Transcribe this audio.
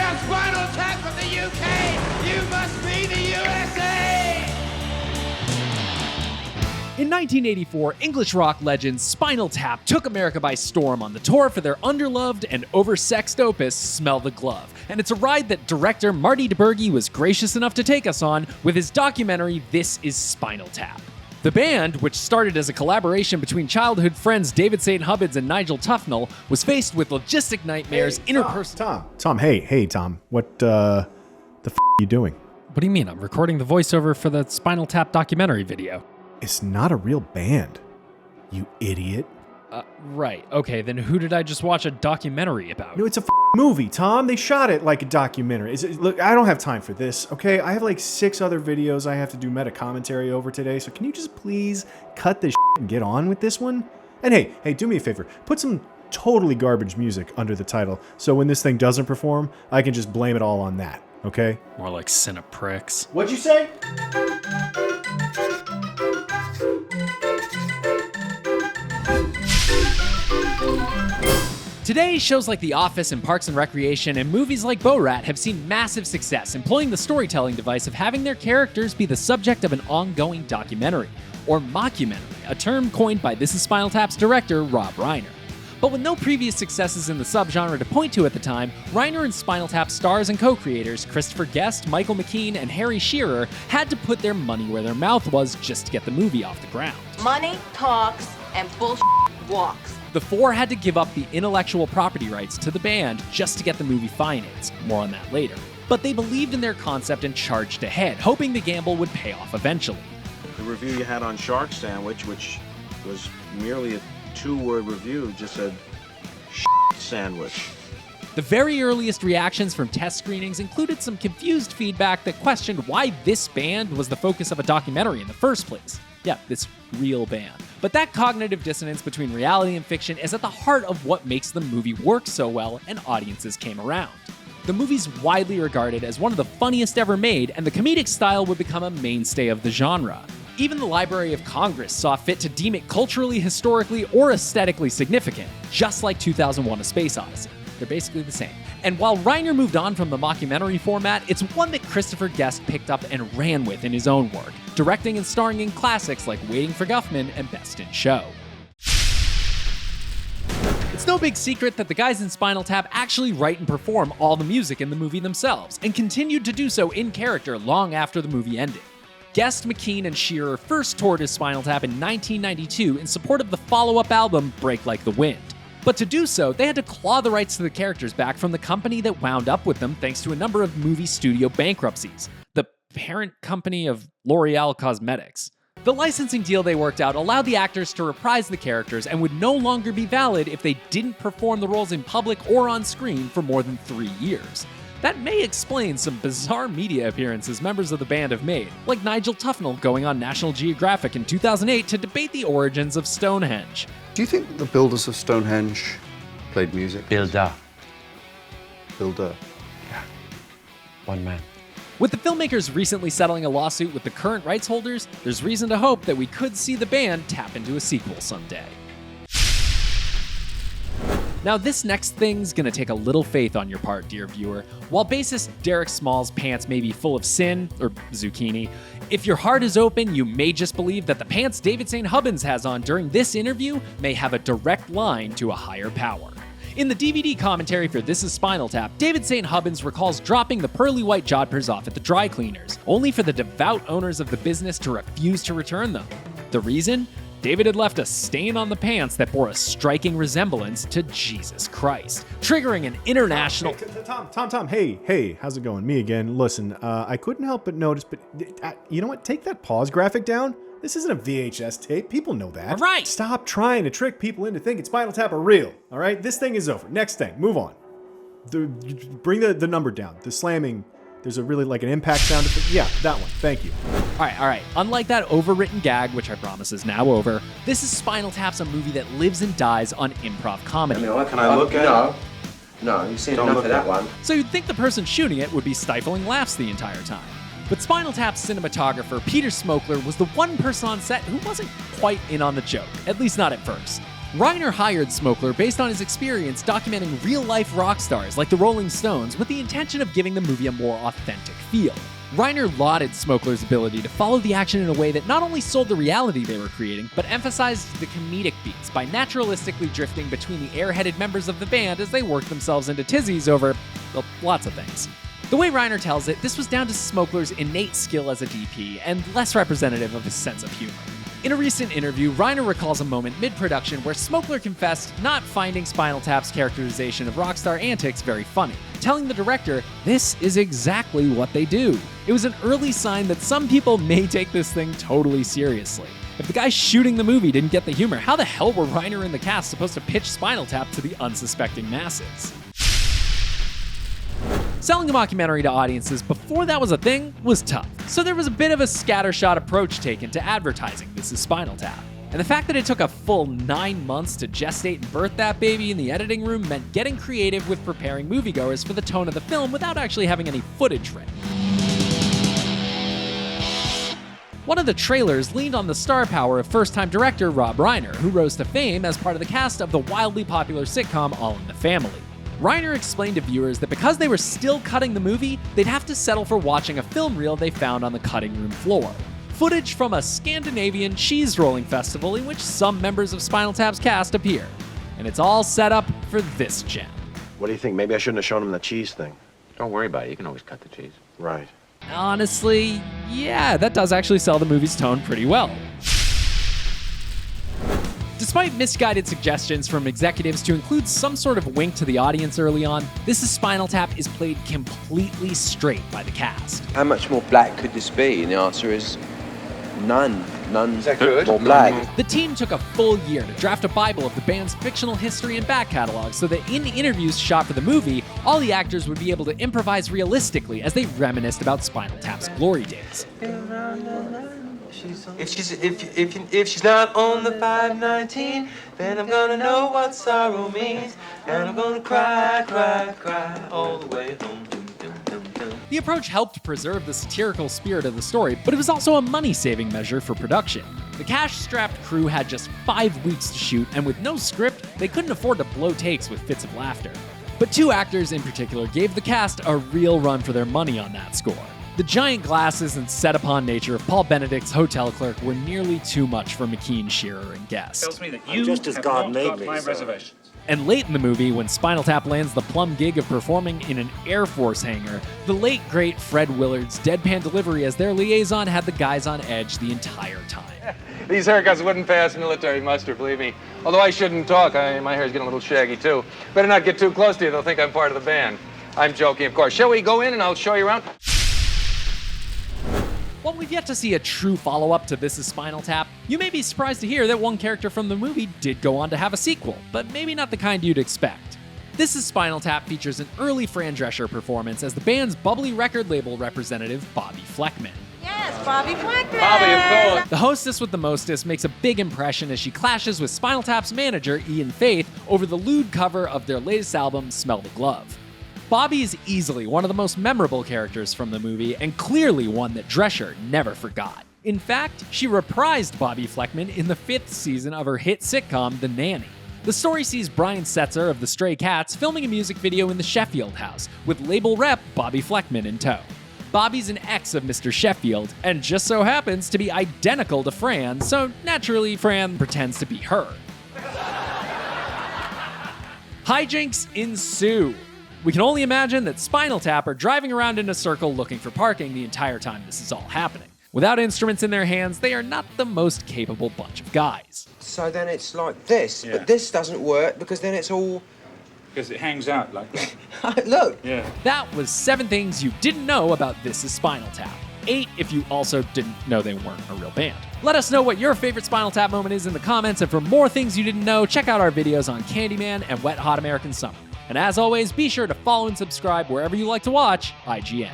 are Spinal Tap from the UK. You must be the USA. In 1984, English rock legends Spinal Tap took America by storm on the tour for their underloved and oversexed opus, Smell the Glove. And it's a ride that director Marty DeBurgi was gracious enough to take us on with his documentary, This Is Spinal Tap. The band, which started as a collaboration between childhood friends David St. Hubbins and Nigel Tufnel, was faced with logistic nightmares, interpersonal... Tom, hey, Tom, what the f*** are you doing? What do you mean? I'm recording the voiceover for the Spinal Tap documentary video. It's not a real band, you idiot. Right. Okay, then who did I just watch a documentary about? No, it's a movie, Tom. They shot it like a documentary. Look, I don't have time for this, okay? I have like 6 other videos I have to do meta commentary over today, so can you just please cut this and get on with this one? And hey, do me a favor. Put some totally garbage music under the title, so when this thing doesn't perform, I can just blame it all on that, okay? More like Cineprix. What'd you say? Today, shows like The Office and Parks and Recreation and movies like Borat have seen massive success employing the storytelling device of having their characters be the subject of an ongoing documentary, or mockumentary, a term coined by This Is Spinal Tap's director, Rob Reiner. But with no previous successes in the subgenre to point to at the time, Reiner and Spinal Tap stars and co-creators Christopher Guest, Michael McKean, and Harry Shearer had to put their money where their mouth was just to get the movie off the ground. Money talks and bullshit walks. The four had to give up the intellectual property rights to the band just to get the movie financed. More on that later. But they believed in their concept and charged ahead, hoping the gamble would pay off eventually. The review you had on Shark Sandwich, which was merely a 2-word review, just said sandwich. The very earliest reactions from test screenings included some confused feedback that questioned why this band was the focus of a documentary in the first place. Yeah, this real band. But that cognitive dissonance between reality and fiction is at the heart of what makes the movie work so well, and audiences came around. The movie's widely regarded as one of the funniest ever made, and the comedic style would become a mainstay of the genre. Even the Library of Congress saw fit to deem it culturally, historically, or aesthetically significant, just like 2001: A Space Odyssey. They're basically the same. And while Reiner moved on from the mockumentary format, it's one that Christopher Guest picked up and ran with in his own work, directing and starring in classics like Waiting for Guffman and Best in Show. It's no big secret that the guys in Spinal Tap actually write and perform all the music in the movie themselves, and continued to do so in character long after the movie ended. Guest, McKean, and Shearer first toured as Spinal Tap in 1992 in support of the follow-up album Break Like the Wind. But to do so, they had to claw the rights to the characters back from the company that wound up with them thanks to a number of movie studio bankruptcies, the parent company of L'Oreal Cosmetics. The licensing deal they worked out allowed the actors to reprise the characters and would no longer be valid if they didn't perform the roles in public or on screen for more than 3 years. That may explain some bizarre media appearances members of the band have made, like Nigel Tufnel going on National Geographic in 2008 to debate the origins of Stonehenge. Do you think the builders of Stonehenge played music? Builder. Builder. Yeah. One man. With the filmmakers recently settling a lawsuit with the current rights holders, there's reason to hope that we could see the band tap into a sequel someday. Now, this next thing's gonna take a little faith on your part, dear viewer. While bassist Derek Small's pants may be full of sin, or zucchini, if your heart is open, you may just believe that the pants David St. Hubbins has on during this interview may have a direct line to a higher power. In the DVD commentary for This Is Spinal Tap, David St. Hubbins recalls dropping the pearly white jodhpurs off at the dry cleaners, only for the devout owners of the business to refuse to return them. The reason? David had left a stain on the pants that bore a striking resemblance to Jesus Christ, triggering an international... Tom, hey, how's it going? Me again. Listen, I couldn't help but notice, but you know what? Take that pause graphic down. This isn't a VHS tape. People know that. All right. Stop trying to trick people into thinking Spinal Tap are real, all right? This thing is over. Next thing, move on. Bring the number down. The slamming, there's a really like an impact sound effect. Yeah, that one. Thank you. All right. Unlike that overwritten gag, which I promise is now over, This Is Spinal Tap's a movie that lives and dies on improv comedy. Can I look at it? No, you've seen Don't enough look of at that one. So you'd think the person shooting it would be stifling laughs the entire time. But Spinal Tap's cinematographer, Peter Smokler, was the one person on set who wasn't quite in on the joke, at least not at first. Reiner hired Smokler based on his experience documenting real-life rock stars like the Rolling Stones with the intention of giving the movie a more authentic feel. Reiner lauded Smokler's ability to follow the action in a way that not only sold the reality they were creating, but emphasized the comedic beats by naturalistically drifting between the airheaded members of the band as they worked themselves into tizzies over, well, lots of things. The way Reiner tells it, this was down to Smokler's innate skill as a DP and less representative of his sense of humor. In a recent interview, Reiner recalls a moment mid-production where Smokler confessed not finding Spinal Tap's characterization of rockstar antics very funny, telling the director, "This is exactly what they do." It was an early sign that some people may take this thing totally seriously. If the guy shooting the movie didn't get the humor, how the hell were Reiner and the cast supposed to pitch Spinal Tap to the unsuspecting masses? Selling a mockumentary to audiences before that was a thing was tough, so there was a bit of a scattershot approach taken to advertising This Is Spinal Tap. And the fact that it took a full 9 months to gestate and birth that baby in the editing room meant getting creative with preparing moviegoers for the tone of the film without actually having any footage ready. One of the trailers leaned on the star power of first-time director Rob Reiner, who rose to fame as part of the cast of the wildly popular sitcom All in the Family. Reiner explained to viewers that because they were still cutting the movie, they'd have to settle for watching a film reel they found on the cutting room floor. Footage from a Scandinavian cheese rolling festival in which some members of Spinal Tap's cast appear. And it's all set up for this gem. What do you think? Maybe I shouldn't have shown him the cheese thing. Don't worry about it. You can always cut the cheese. Right. Honestly, yeah, that does actually sell the movie's tone pretty well. Despite misguided suggestions from executives to include some sort of wink to the audience early on, This Is Spinal Tap is played completely straight by the cast. How much more black could this be? And the answer is none. None Is that good? more black. The team took a full year to draft a bible of the band's fictional history and back catalog so that in interviews shot for the movie, all the actors would be able to improvise realistically as they reminisced about Spinal Tap's glory days. If she's not on the 519, then I'm gonna know what sorrow means, and I'm gonna cry, cry, cry all the way home. The approach helped preserve the satirical spirit of the story, but it was also a money-saving measure for production. The cash-strapped crew had just 5 weeks to shoot, and with no script, they couldn't afford to blow takes with fits of laughter. But 2 actors in particular gave the cast a real run for their money on that score. The giant glasses and set-upon nature of Paul Benedict's hotel clerk were nearly too much for McKean, Shearer, and Guest. Tells me that you just as God made me, my reservations. And late in the movie, when Spinal Tap lands the plum gig of performing in an Air Force hangar, the late, great Fred Willard's deadpan delivery as their liaison had the guys on edge the entire time. These haircuts wouldn't pass military muster, believe me. Although I shouldn't talk, my hair's getting a little shaggy too. Better not get too close to you, they'll think I'm part of the band. I'm joking, of course. Shall we go in and I'll show you around? While we've yet to see a true follow-up to This Is Spinal Tap, you may be surprised to hear that one character from the movie did go on to have a sequel, but maybe not the kind you'd expect. This Is Spinal Tap features an early Fran Drescher performance as the band's bubbly record label representative, Bobby Fleckman. Yes, Bobby Fleckman! Bobby, of course. The hostess with the mostest makes a big impression as she clashes with Spinal Tap's manager, Ian Faith, over the lewd cover of their latest album, Smell the Glove. Bobby is easily one of the most memorable characters from the movie, and clearly one that Drescher never forgot. In fact, she reprised Bobby Fleckman in the 5th season of her hit sitcom, The Nanny. The story sees Brian Setzer of the Stray Cats filming a music video in the Sheffield house, with label rep Bobby Fleckman in tow. Bobby's an ex of Mr. Sheffield, and just so happens to be identical to Fran, so naturally Fran pretends to be her. Hijinks ensue. We can only imagine that Spinal Tap are driving around in a circle looking for parking the entire time this is all happening. Without instruments in their hands, they are not the most capable bunch of guys. So then it's like this, Yeah. but this doesn't work because then it's all... Because it hangs out like that. Look. Yeah. That was 7 things you didn't know about This Is Spinal Tap. 8 if you also didn't know they weren't a real band. Let us know what your favorite Spinal Tap moment is in the comments, and for more things you didn't know, check out our videos on Candyman and Wet Hot American Summer. And as always, be sure to follow and subscribe wherever you like to watch IGN.